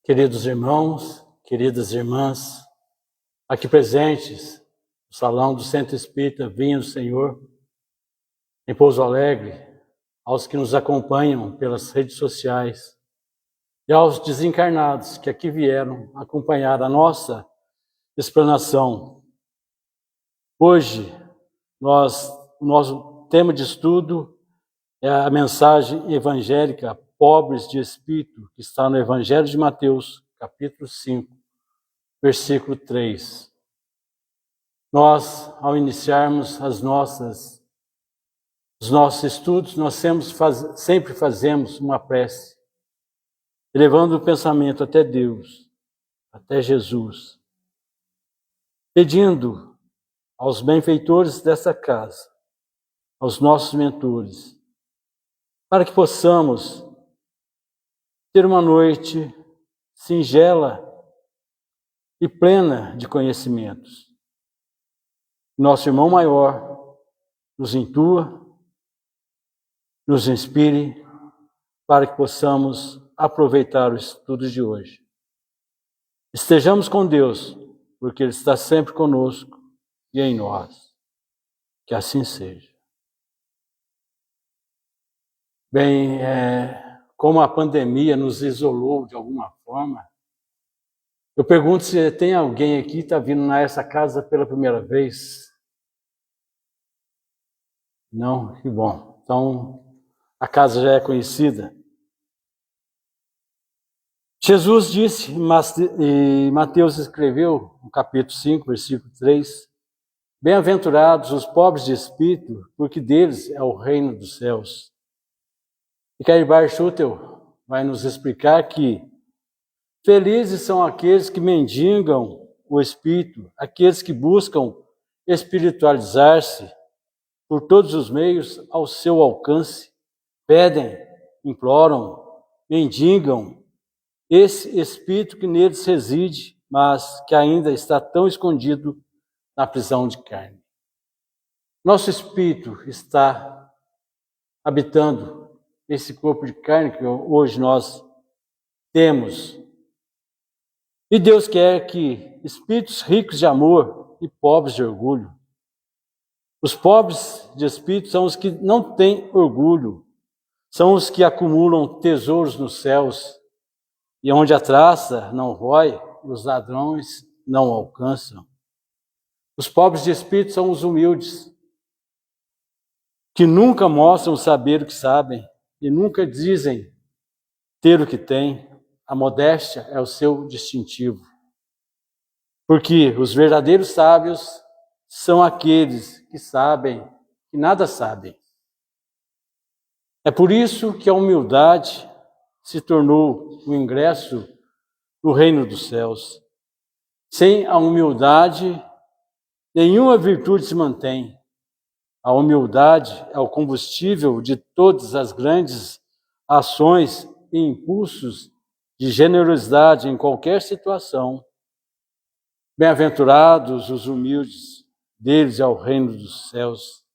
Queridos irmãos, queridas irmãs, aqui presentes no Salão do Centro Espírita Vinha do Senhor, em Pouso Alegre, aos que nos acompanham pelas redes sociais e aos desencarnados que aqui vieram acompanhar a nossa explanação. Hoje, o nosso tema de estudo é a mensagem evangélica Pobres de Espírito, que está no Evangelho de Mateus, capítulo 5, versículo 3. Nós, ao iniciarmos os nossos estudos, nós sempre fazemos uma prece, elevando o pensamento até Deus, até Jesus, pedindo aos benfeitores desta casa, aos nossos mentores, para que possamos ter uma noite singela e plena de conhecimentos. Nosso irmão maior nos intua, nos inspire, para que possamos aproveitar o estudo de hoje. Estejamos com Deus, porque Ele está sempre conosco e em nós. Que assim seja. Bem, como a pandemia nos isolou de alguma forma, eu pergunto se tem alguém aqui que está vindo nessa casa pela primeira vez. Não? Que bom. Então, a casa já é conhecida. Jesus disse, e Mateus escreveu, no capítulo 5, versículo 3, bem-aventurados os pobres de espírito, porque deles é o reino dos céus. E Cairbar Schutel vai nos explicar que felizes são aqueles que mendigam o Espírito, aqueles que buscam espiritualizar-se por todos os meios ao seu alcance, pedem, imploram, mendigam esse Espírito que neles reside, mas que ainda está tão escondido na prisão de carne. Nosso Espírito está habitando esse corpo de carne que hoje nós temos. E Deus quer que espíritos ricos de amor e pobres de orgulho. Os pobres de espírito são os que não têm orgulho, são os que acumulam tesouros nos céus, e onde a traça não rói, os ladrões não alcançam. Os pobres de espírito são os humildes, que nunca mostram saber o que sabem, e nunca dizem ter o que têm. A modéstia é o seu distintivo. Porque os verdadeiros sábios são aqueles que sabem que nada sabem. É por isso que a humildade se tornou o ingresso no reino dos céus. Sem a humildade, nenhuma virtude se mantém. A humildade é o combustível de todas as grandes ações e impulsos de generosidade em qualquer situação. Bem-aventurados os humildes, deles é o reino dos céus.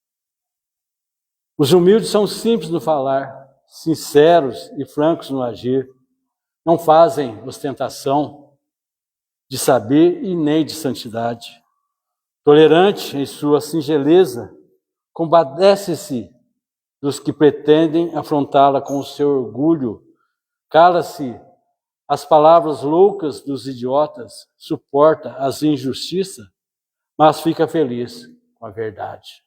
Os humildes são simples no falar, sinceros e francos no agir. Não fazem ostentação de saber e nem de santidade. Tolerante em sua singeleza, compadece-se dos que pretendem afrontá-la com o seu orgulho, cala-se as palavras loucas dos idiotas, suporta as injustiças, mas fica feliz com a verdade.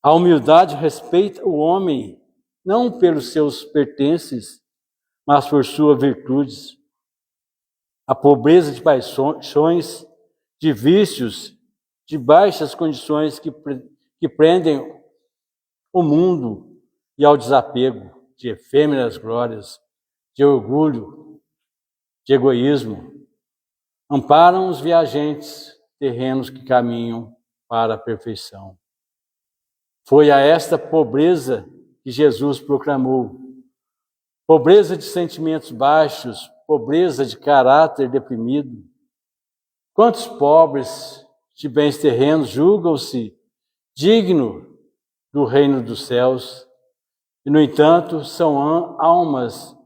A humildade respeita o homem, não pelos seus pertences, mas por suas virtudes. A pobreza de paixões, de vícios, de baixas condições que prendem o mundo e ao desapego de efêmeras glórias, de orgulho, de egoísmo, amparam os viajantes terrenos que caminham para a perfeição. Foi a esta pobreza que Jesus proclamou. Pobreza de sentimentos baixos, pobreza de caráter deprimido. Quantos pobres de bens terrenos julgam-se dignos do reino dos céus, e, no entanto, são almas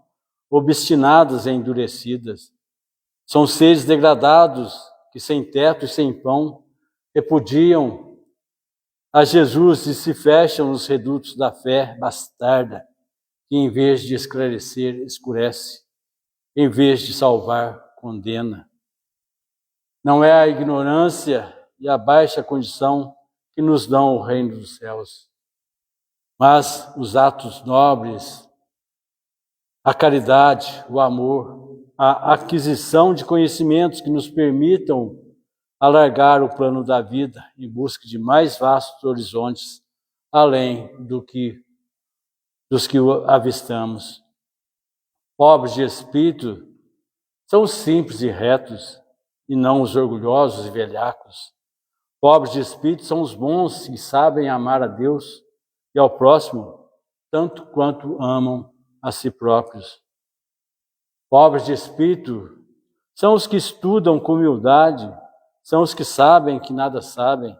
obstinadas e endurecidas. São seres degradados que, sem teto e sem pão, repudiam a Jesus e se fecham nos redutos da fé bastarda, que em vez de esclarecer, escurece, em vez de salvar, condena. Não é a ignorância e a baixa condição que nos dão o reino dos céus, mas os atos nobres, a caridade, o amor, a aquisição de conhecimentos que nos permitam alargar o plano da vida em busca de mais vastos horizontes, além dos que avistamos. Pobres de espírito são os simples e retos, e não os orgulhosos e velhacos. Pobres de espírito são os bons que sabem amar a Deus e ao próximo, tanto quanto amam a si próprios. Pobres de espírito são os que estudam com humildade, são os que sabem que nada sabem,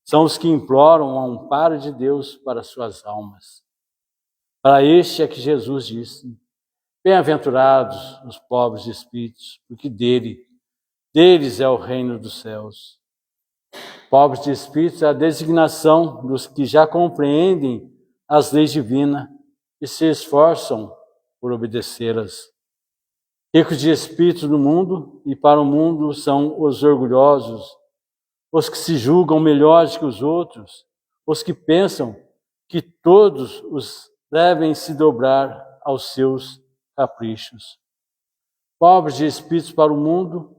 são os que imploram o amparo de Deus para suas almas. Para este é que Jesus disse: bem-aventurados os pobres de espíritos, porque deles é o reino dos céus. Pobres de espírito é a designação dos que já compreendem as leis divinas e se esforçam por obedecê-las. Ricos de espírito no mundo e para o mundo são os orgulhosos, os que se julgam melhores que os outros, os que pensam que todos os devem se dobrar aos seus caprichos. Pobres de espíritos para o mundo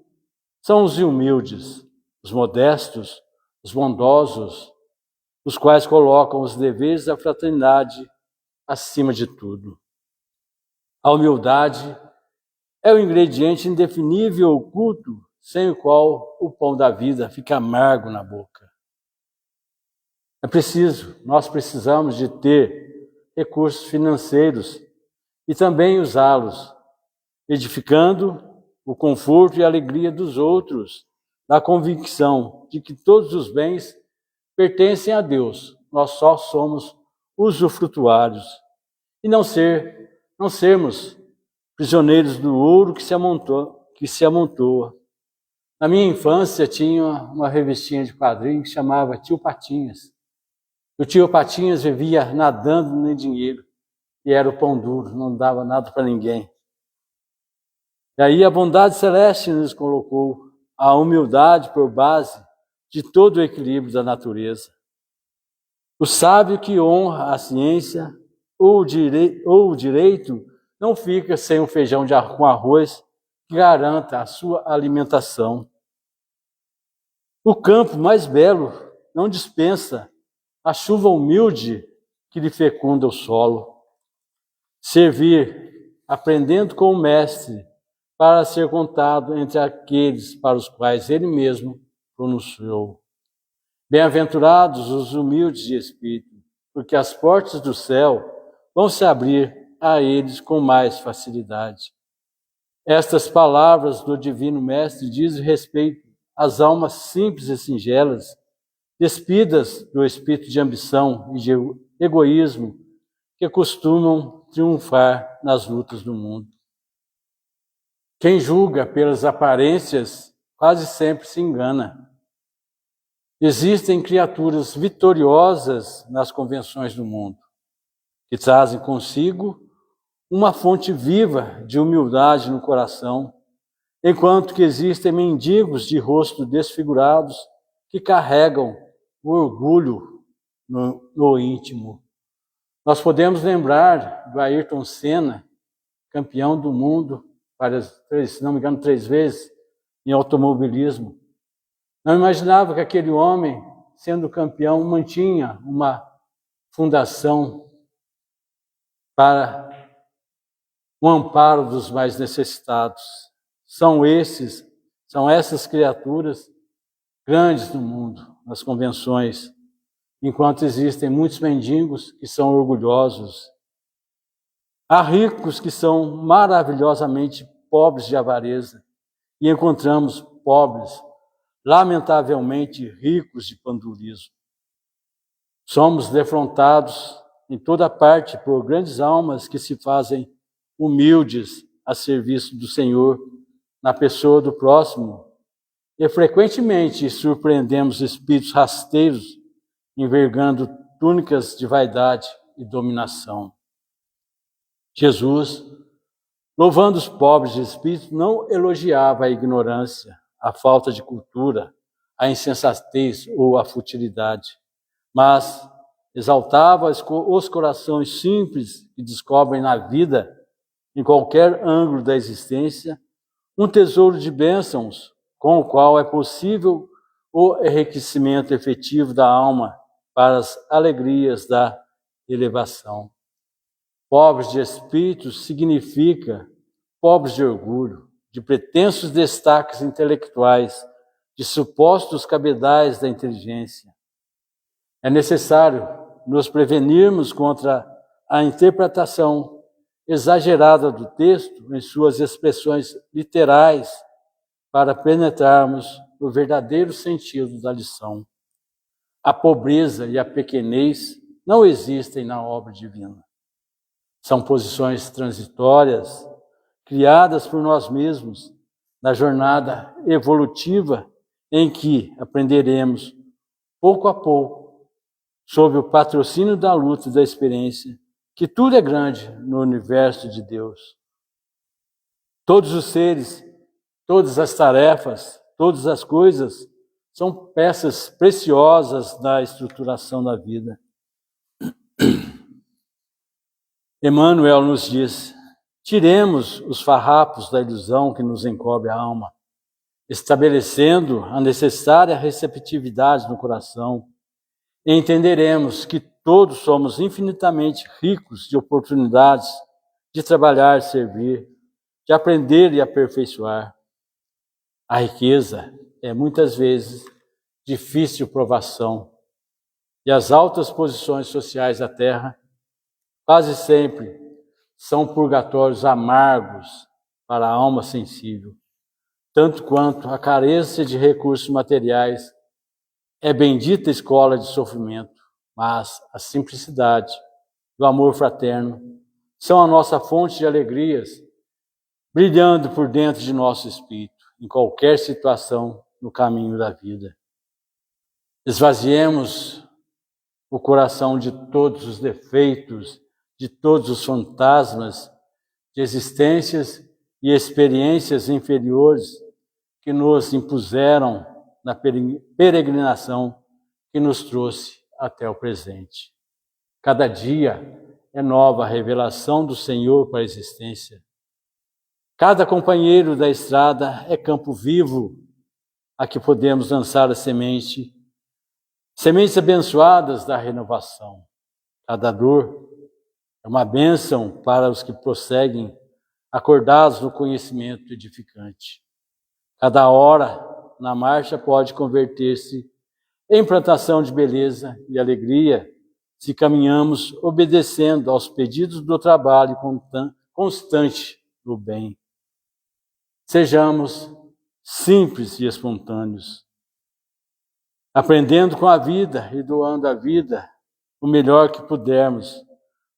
são os humildes, os modestos, os bondosos, os quais colocam os deveres da fraternidade acima de tudo. A humildade é o ingrediente indefinível oculto, sem o qual o pão da vida fica amargo na boca. Nós precisamos de ter recursos financeiros e também usá-los, edificando o conforto e a alegria dos outros, na convicção de que todos os bens pertencem a Deus. Nós só somos usufrutuários e não sermos prisioneiros do ouro que se amontoa. Na minha infância tinha uma revistinha de quadrinhos que chamava Tio Patinhas. O tio Patinhas vivia nadando no dinheiro e era o pão duro, não dava nada para ninguém. E aí a bondade celeste nos colocou a humildade por base de todo o equilíbrio da natureza. O sábio que honra a ciência ou o direito não fica sem um feijão com arroz que garanta a sua alimentação. O campo mais belo não dispensa a chuva humilde que lhe fecunda o solo. Servir, aprendendo com o mestre, para ser contado entre aqueles para os quais ele mesmo pronunciou. Bem-aventurados os humildes de espírito, porque as portas do céu vão se abrir a eles com mais facilidade. Estas palavras do Divino Mestre dizem respeito às almas simples e singelas, despidas do espírito de ambição e de egoísmo que costumam triunfar nas lutas do mundo. Quem julga pelas aparências quase sempre se engana. Existem criaturas vitoriosas nas convenções do mundo, que trazem consigo uma fonte viva de humildade no coração, enquanto que existem mendigos de rosto desfigurados que carregam o orgulho no íntimo. Nós podemos lembrar do Ayrton Senna, campeão do mundo, se não me engano, 3 vezes, em automobilismo. Não imaginava que aquele homem, sendo campeão, mantinha uma fundação para o amparo dos mais necessitados. São essas criaturas grandes no mundo, nas convenções, enquanto existem muitos mendigos que são orgulhosos. Há ricos que são maravilhosamente pobres de avareza e encontramos pobres, lamentavelmente ricos de pandurismo. Somos defrontados em toda parte por grandes almas que se fazem humildes a serviço do Senhor na pessoa do próximo, e frequentemente surpreendemos espíritos rasteiros envergando túnicas de vaidade e dominação. Jesus, louvando os pobres de espírito, não elogiava a ignorância, a falta de cultura, a insensatez ou a futilidade, mas exaltava os corações simples que descobrem na vida, em qualquer ângulo da existência, um tesouro de bênçãos com o qual é possível o enriquecimento efetivo da alma para as alegrias da elevação. Pobres de espírito significa pobres de orgulho, de pretensos destaques intelectuais, de supostos cabedais da inteligência. É necessário nos prevenirmos contra a interpretação exagerada do texto em suas expressões literais para penetrarmos no verdadeiro sentido da lição. A pobreza e a pequenez não existem na obra divina. São posições transitórias, criadas por nós mesmos, na jornada evolutiva em que aprenderemos, pouco a pouco, sob o patrocínio da luta e da experiência, que tudo é grande no universo de Deus. Todos os seres, todas as tarefas, todas as coisas são peças preciosas da estruturação da vida. Emmanuel nos diz: tiremos os farrapos da ilusão que nos encobre a alma, estabelecendo a necessária receptividade no coração, e entenderemos que todos somos infinitamente ricos de oportunidades de trabalhar e servir, de aprender e aperfeiçoar. A riqueza é muitas vezes difícil provação, e as altas posições sociais da terra quase sempre são purgatórios amargos para a alma sensível, tanto quanto a carência de recursos materiais é bendita escola de sofrimento, mas a simplicidade e o amor fraterno são a nossa fonte de alegrias, brilhando por dentro de nosso espírito, em qualquer situação no caminho da vida. Esvaziemos o coração de todos os defeitos, de todos os fantasmas, de existências e experiências inferiores que nos impuseram na peregrinação que nos trouxe até o presente. Cada dia é nova a revelação do Senhor para a existência. Cada companheiro da estrada é campo vivo a que podemos lançar a semente, sementes abençoadas da renovação. Cada dor é uma bênção para os que prosseguem, acordados no conhecimento edificante. Cada hora na marcha pode converter-se em plantação de beleza e alegria se caminhamos obedecendo aos pedidos do trabalho constante do bem. Sejamos simples e espontâneos, aprendendo com a vida e doando a vida o melhor que pudermos,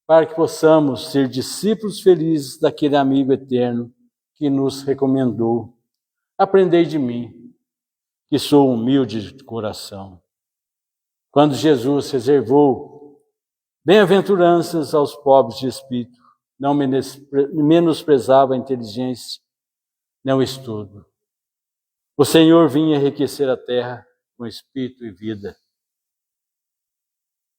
para que possamos ser discípulos felizes daquele amigo eterno que nos recomendou: aprendei de mim, que sou humilde de coração. Quando Jesus reservou bem-aventuranças aos pobres de espírito, não menosprezava a inteligência, nem o estudo. O Senhor vinha enriquecer a terra com espírito e vida.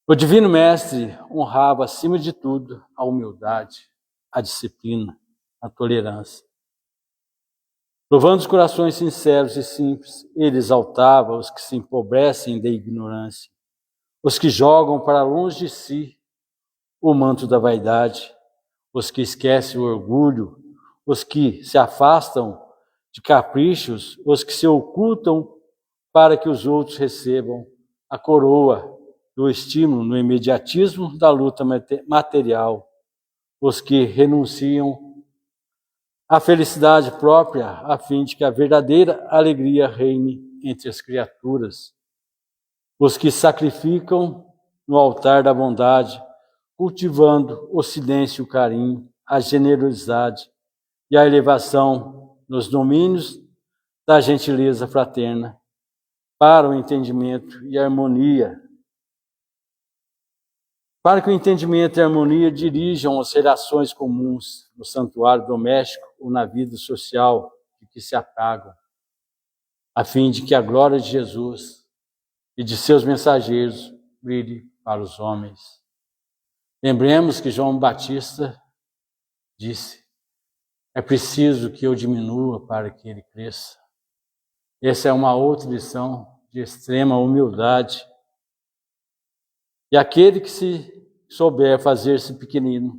O Divino Mestre honrava, acima de tudo, a humildade, a disciplina, a tolerância. Louvando os corações sinceros e simples, ele exaltava os que se empobrecem da ignorância, os que jogam para longe de si o manto da vaidade, os que esquecem o orgulho, os que se afastam de caprichos, os que se ocultam para que os outros recebam a coroa do estímulo no imediatismo da luta material, os que renunciam à felicidade própria a fim de que a verdadeira alegria reine entre as criaturas, os que sacrificam no altar da bondade, cultivando o silêncio e o carinho, a generosidade e a elevação nos domínios da gentileza fraterna, para o entendimento e a harmonia. Para que o entendimento e a harmonia dirijam as relações comuns no santuário doméstico ou na vida social de que se apagam, a fim de que a glória de Jesus e de seus mensageiros brilhe para os homens. Lembremos que João Batista disse: é preciso que eu diminua para que ele cresça. Essa é uma outra lição de extrema humildade. E aquele que se souber fazer-se pequenino,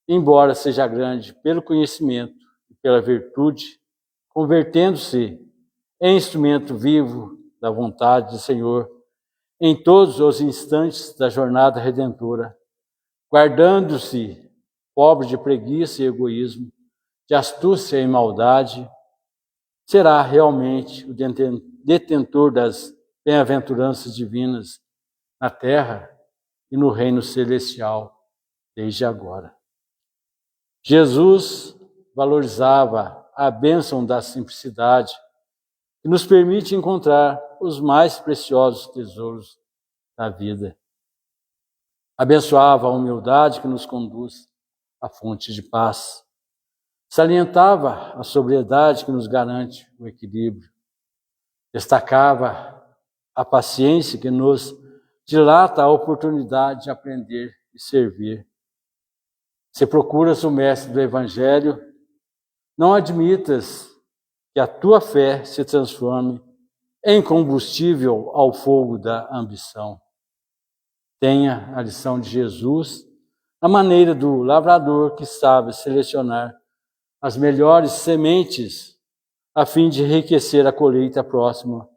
embora seja grande pelo conhecimento e pela virtude, convertendo-se em instrumento vivo da vontade do Senhor em todos os instantes da jornada redentora, guardando-se pobre de preguiça e egoísmo, de astúcia e maldade, será realmente o detentor das bem-aventuranças divinas na terra e no reino celestial desde agora. Jesus valorizava a bênção da simplicidade, que nos permite encontrar os mais preciosos tesouros da vida. Abençoava a humildade que nos conduz à fonte de paz. Salientava a sobriedade que nos garante o equilíbrio. Destacava a paciência que nos dilata a oportunidade de aprender e servir. Se procuras o mestre do Evangelho, não admitas que a tua fé se transforme em combustível ao fogo da ambição. Tenha a lição de Jesus, a maneira do lavrador que sabe selecionar as melhores sementes a fim de enriquecer a colheita próxima,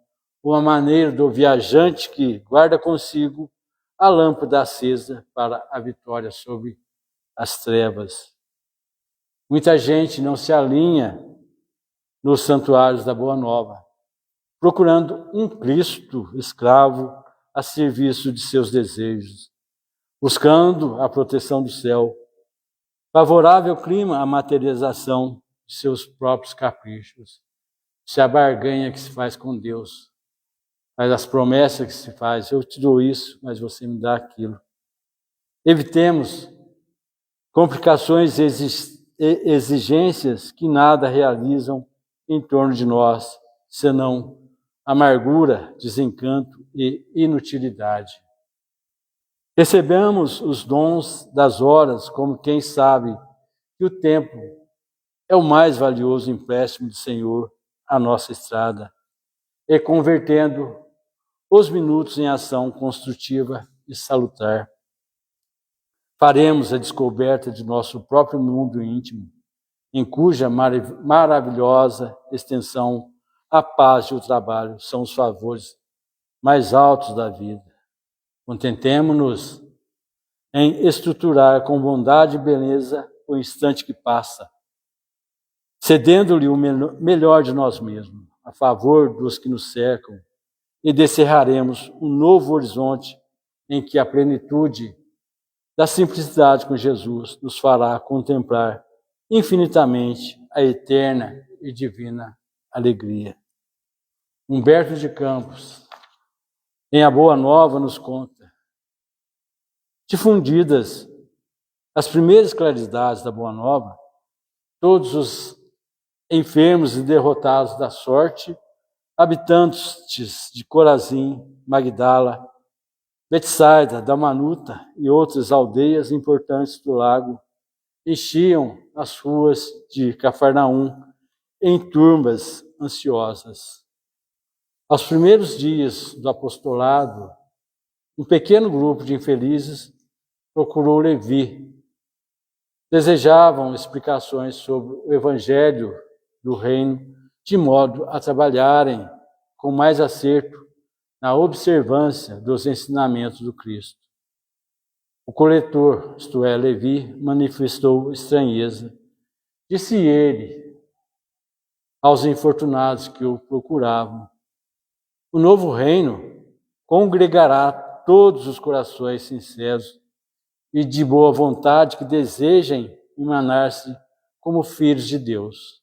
ou a maneira do viajante que guarda consigo a lâmpada acesa para a vitória sobre as trevas. Muita gente não se alinha nos santuários da Boa Nova, procurando um Cristo escravo a serviço de seus desejos, buscando a proteção do céu, favorável clima à materialização de seus próprios caprichos. Se a barganha que se faz com Deus, mas as promessas que se faz, eu te dou isso, mas você me dá aquilo. Evitemos complicações e exigências que nada realizam em torno de nós, senão amargura, desencanto e inutilidade. Recebemos os dons das horas como quem sabe que o tempo é o mais valioso empréstimo do Senhor à nossa estrada, e convertendo os minutos em ação construtiva e salutar. Faremos a descoberta de nosso próprio mundo íntimo, em cuja maravilhosa extensão a paz e o trabalho são os favores mais altos da vida. Contentemo-nos em estruturar com bondade e beleza o instante que passa, cedendo-lhe o melhor de nós mesmos, a favor dos que nos cercam, e descerraremos um novo horizonte em que a plenitude da simplicidade com Jesus nos fará contemplar infinitamente a eterna e divina alegria. Humberto de Campos, em A Boa Nova, nos conta: difundidas as primeiras claridades da Boa Nova, todos os enfermos e derrotados da sorte, habitantes de Corazim, Magdala, Betsaida, Dalmanuta e outras aldeias importantes do lago, enchiam as ruas de Cafarnaum em turmas ansiosas. Aos primeiros dias do apostolado, um pequeno grupo de infelizes procurou Levi. Desejavam explicações sobre o evangelho do reino, de modo a trabalharem com mais acerto na observância dos ensinamentos do Cristo. O coletor, isto é, Levi, manifestou estranheza. Disse ele aos infortunados que o procuravam: o novo reino congregará todos os corações sinceros e de boa vontade que desejem emanar-se como filhos de Deus.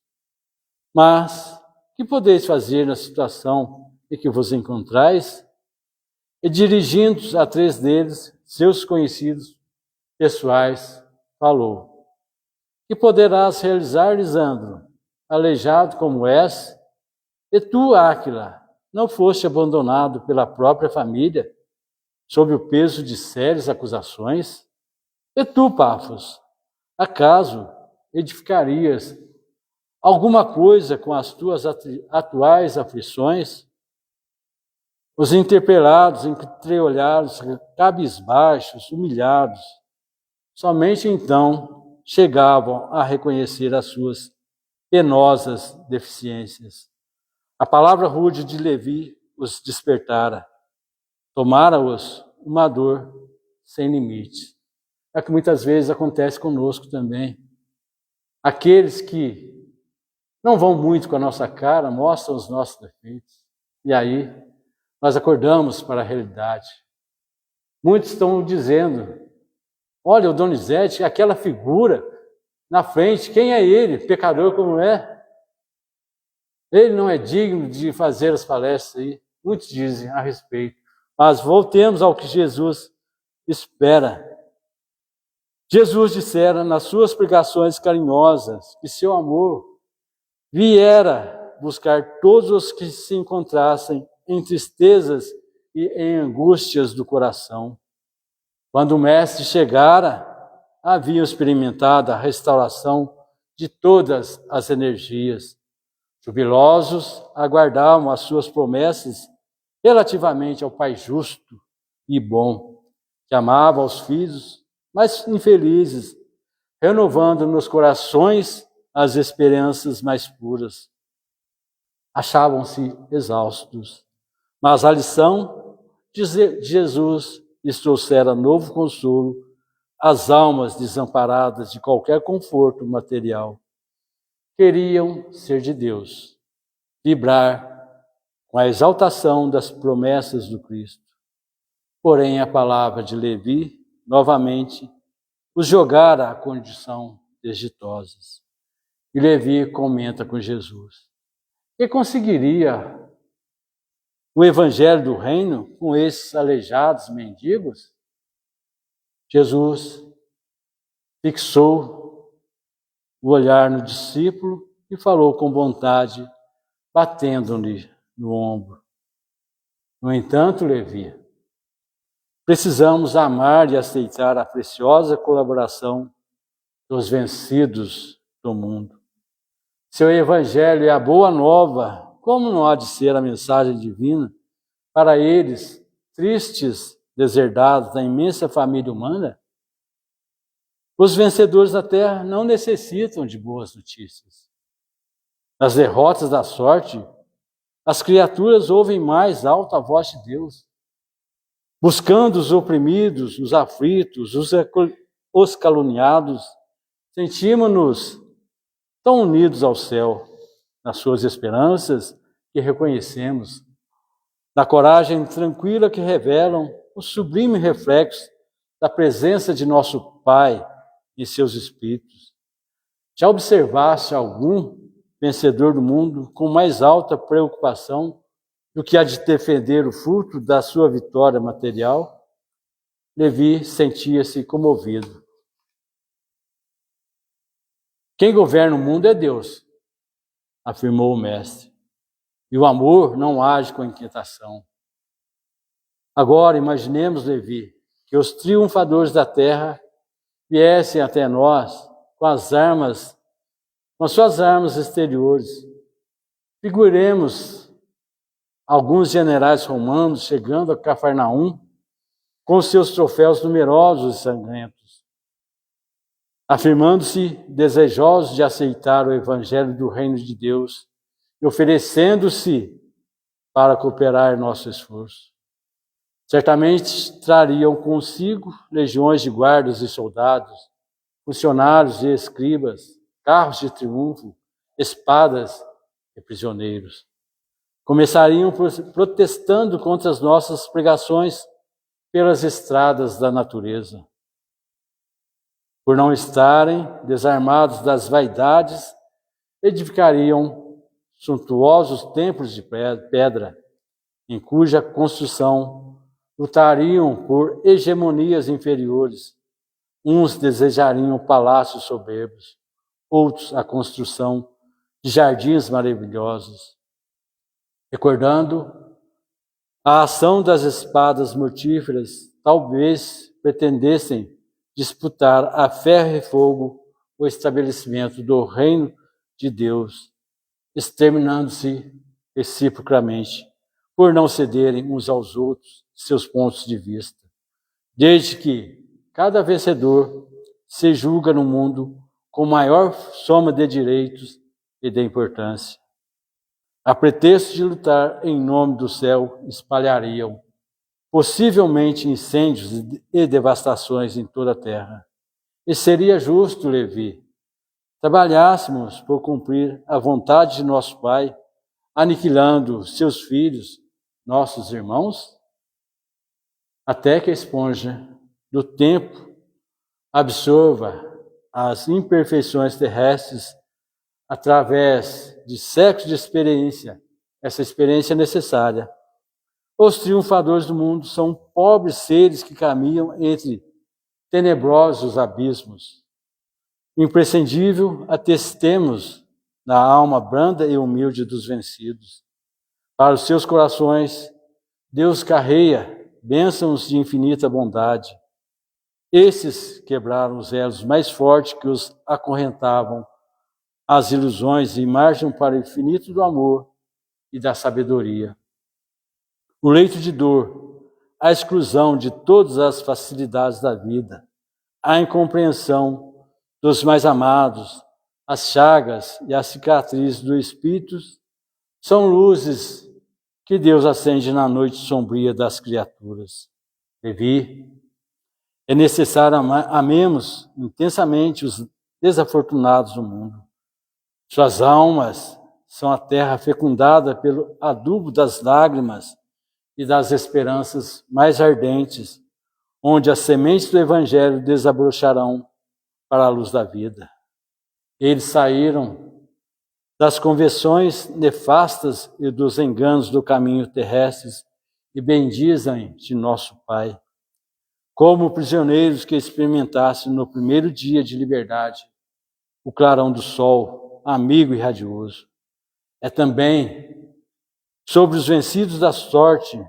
Mas, que podeis fazer na situação em que vos encontrais? E dirigindo-se a 3 deles, seus conhecidos pessoais, falou: que poderás realizar, Lisandro, aleijado como és? E tu, Áquila, não foste abandonado pela própria família, sob o peso de sérias acusações? E tu, Pafos, acaso edificarias alguma coisa com as tuas atuais aflições? Os interpelados, entreolhados, cabisbaixos, humilhados, somente então chegavam a reconhecer as suas penosas deficiências. A palavra rude de Levi os despertara, tomara-os uma dor sem limites. É que muitas vezes acontece conosco também. Aqueles que não vão muito com a nossa cara, mostram os nossos defeitos. E aí, nós acordamos para a realidade. Muitos estão dizendo: olha, o Donizete, aquela figura na frente, quem é ele? Pecador como é? Ele não é digno de fazer as palestras aí. Muitos dizem a respeito. Mas voltemos ao que Jesus espera. Jesus dissera nas suas pregações carinhosas que seu amor viera buscar todos os que se encontrassem em tristezas e em angústias do coração. Quando o Mestre chegara, haviam experimentado a restauração de todas as energias. Jubilosos, aguardavam as suas promessas relativamente ao Pai justo e bom, que amava os filhos, mas infelizes, renovando nos corações as esperanças mais puras. Achavam-se exaustos, mas a lição de Jesus lhes trouxera novo consolo às almas desamparadas de qualquer conforto material. Queriam ser de Deus, vibrar com a exaltação das promessas do Cristo. Porém, a palavra de Levi, novamente, os jogara à condição desditosos. E Levi comenta com Jesus: que conseguiria o evangelho do reino com esses aleijados mendigos? Jesus fixou o olhar no discípulo e falou com vontade, batendo-lhe no ombro: no entanto, Levi, precisamos amar e aceitar a preciosa colaboração dos vencidos do mundo. Seu evangelho é a boa nova, como não há de ser a mensagem divina para eles, tristes, deserdados da imensa família humana? Os vencedores da terra não necessitam de boas notícias. Nas derrotas da sorte, as criaturas ouvem mais alto a voz de Deus, buscando os oprimidos, os aflitos, os caluniados. Sentimos-nos tão unidos ao céu, nas suas esperanças que reconhecemos, na coragem tranquila que revelam o sublime reflexo da presença de nosso Pai em seus espíritos. Já observaste algum vencedor do mundo com mais alta preocupação do que a de defender o fruto da sua vitória material? Levi sentia-se comovido. Quem governa o mundo é Deus, afirmou o mestre, e o amor não age com inquietação. Agora imaginemos, Levi, que os triunfadores da terra viessem até nós com as suas armas exteriores. Figuremos alguns generais romanos chegando a Cafarnaum com seus troféus numerosos e sangrentos, afirmando-se desejosos de aceitar o evangelho do reino de Deus e oferecendo-se para cooperar em nosso esforço. Certamente trariam consigo legiões de guardas e soldados, funcionários e escribas, carros de triunfo, espadas e prisioneiros. Começariam protestando contra as nossas pregações pelas estradas da natureza. Por não estarem desarmados das vaidades, edificariam suntuosos templos de pedra, em cuja construção lutariam por hegemonias inferiores. Uns desejariam palácios soberbos, outros a construção de jardins maravilhosos. Recordando a ação das espadas mortíferas, talvez pretendessem disputar a ferro e fogo o estabelecimento do reino de Deus, exterminando-se reciprocamente, por não cederem uns aos outros seus pontos de vista, desde que cada vencedor se julga no mundo com maior soma de direitos e de importância. A pretexto de lutar em nome do céu, espalhariam possivelmente incêndios e devastações em toda a terra. E seria justo, Levi, trabalhássemos por cumprir a vontade de nosso Pai, aniquilando seus filhos, nossos irmãos? Até que a esponja do tempo absorva as imperfeições terrestres através de séculos de experiência, essa experiência é necessária. Os triunfadores do mundo são pobres seres que caminham entre tenebrosos abismos. Imprescindível atestemos na alma branda e humilde dos vencidos. Para os seus corações, Deus carreia bênçãos de infinita bondade. Esses quebraram os elos mais fortes que os acorrentavam às ilusões e marcham para o infinito do amor e da sabedoria. O leito de dor, a exclusão de todas as facilidades da vida, a incompreensão dos mais amados, as chagas e as cicatrizes do espírito são luzes que Deus acende na noite sombria das criaturas. Levi, é necessário amemos intensamente os desafortunados do mundo. Suas almas são a terra fecundada pelo adubo das lágrimas e das esperanças mais ardentes, onde as sementes do Evangelho desabrocharão para a luz da vida. Eles saíram das convenções nefastas e dos enganos do caminho terrestres e bendizem de nosso Pai, como prisioneiros que experimentassem no primeiro dia de liberdade o clarão do sol, amigo e radioso. É também sobre os vencidos da sorte,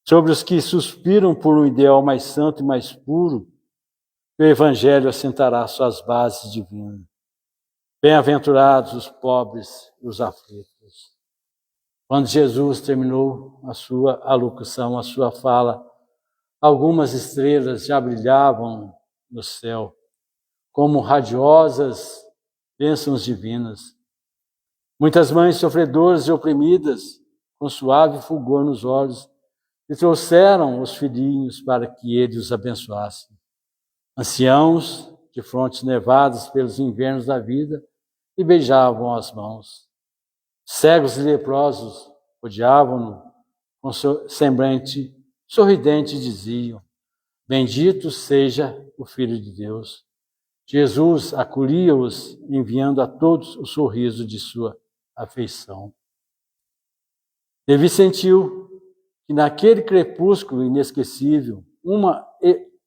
sobre os que suspiram por um ideal mais santo e mais puro, que o Evangelho assentará suas bases divinas. Bem-aventurados os pobres e os aflitos. Quando Jesus terminou a sua alocução, a sua fala, algumas estrelas já brilhavam no céu, como radiosas bênçãos divinas. Muitas mães sofredoras e oprimidas, com suave fulgor nos olhos, lhe trouxeram os filhinhos para que ele os abençoasse. Anciãos, de frontes nevadas pelos invernos da vida, lhe beijavam as mãos. Cegos e leprosos rodeavam-no com semblante sorridente e diziam: bendito seja o Filho de Deus. Jesus acolhia-os, enviando a todos o sorriso de sua afeição. Levi sentiu que naquele crepúsculo inesquecível, uma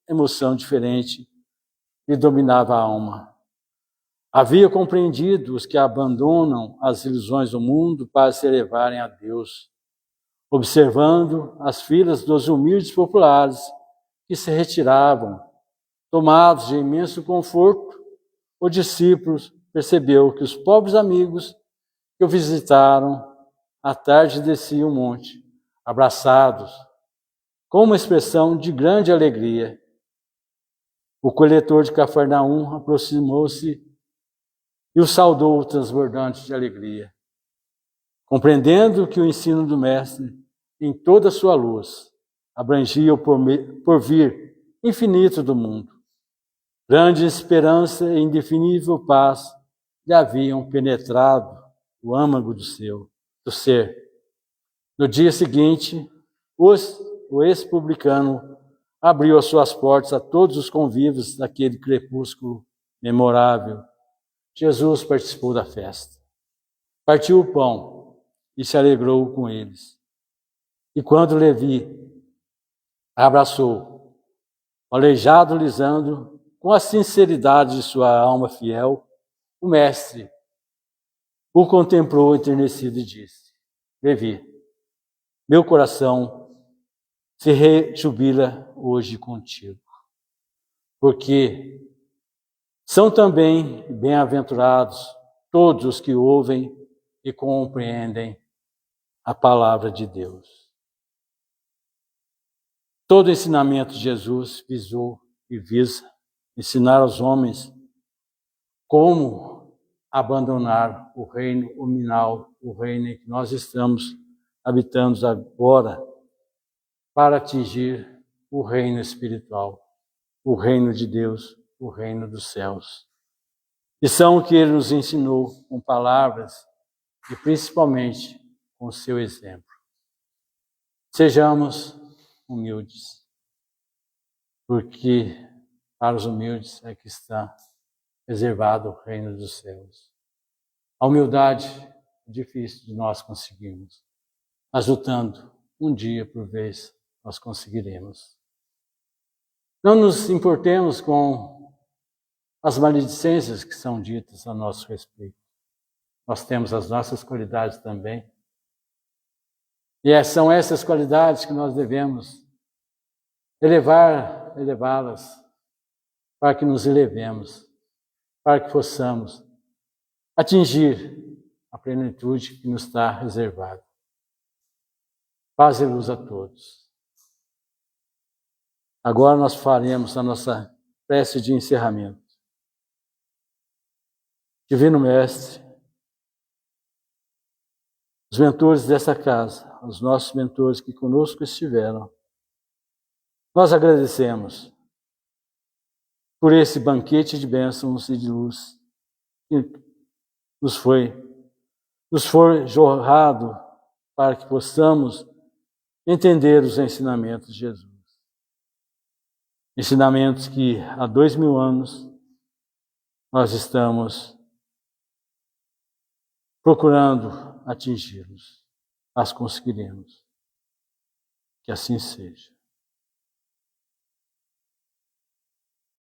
emoção diferente lhe dominava a alma. Havia compreendido os que abandonam as ilusões do mundo para se elevarem a Deus, observando as filas dos humildes populares que se retiravam, tomados de imenso conforto. O discípulo percebeu que os pobres amigos que o visitaram à tarde desciam o monte, abraçados, com uma expressão de grande alegria. O coletor de Cafarnaum aproximou-se e o saudou transbordante de alegria, compreendendo que o ensino do Mestre, em toda a sua luz, abrangia o porvir infinito do mundo. Grande esperança e indefinível paz lhe haviam penetrado o âmago do ser. No dia seguinte, o ex-publicano abriu as suas portas a todos os convívios daquele crepúsculo memorável. Jesus participou da festa. Partiu o pão e se alegrou com eles. E quando Levi abraçou o aleijado Lisandro, com a sinceridade de sua alma fiel, o mestre o contemplou enternecido e disse: Levi, meu coração se rejubila hoje contigo, porque são também bem-aventurados todos os que ouvem e compreendem a palavra de Deus. Todo o ensinamento de Jesus visou e visa ensinar aos homens como abandonar o reino nominal, o reino em que nós estamos habitando agora, para atingir o reino espiritual, o reino de Deus, o reino dos céus. E são o que ele nos ensinou com palavras e principalmente com o seu exemplo. Sejamos humildes, porque para os humildes é que está reservado o reino dos céus. A humildade é difícil de nós conseguirmos, mas lutando um dia por vez nós conseguiremos. Não nos importemos com as maledicências que são ditas a nosso respeito. Nós temos as nossas qualidades também. E são essas qualidades que nós devemos elevá-las, para que nos elevemos, para que possamos atingir a plenitude que nos está reservada. Paz e luz a todos. Agora nós faremos a nossa prece de encerramento. Divino Mestre, os mentores dessa casa, os nossos mentores que conosco estiveram, nós agradecemos por esse banquete de bênçãos e de luz que nos foi jorrado para que possamos entender os ensinamentos de Jesus. Ensinamentos que há 2000 anos nós estamos procurando atingi-los. Mas conseguiremos. Que assim seja.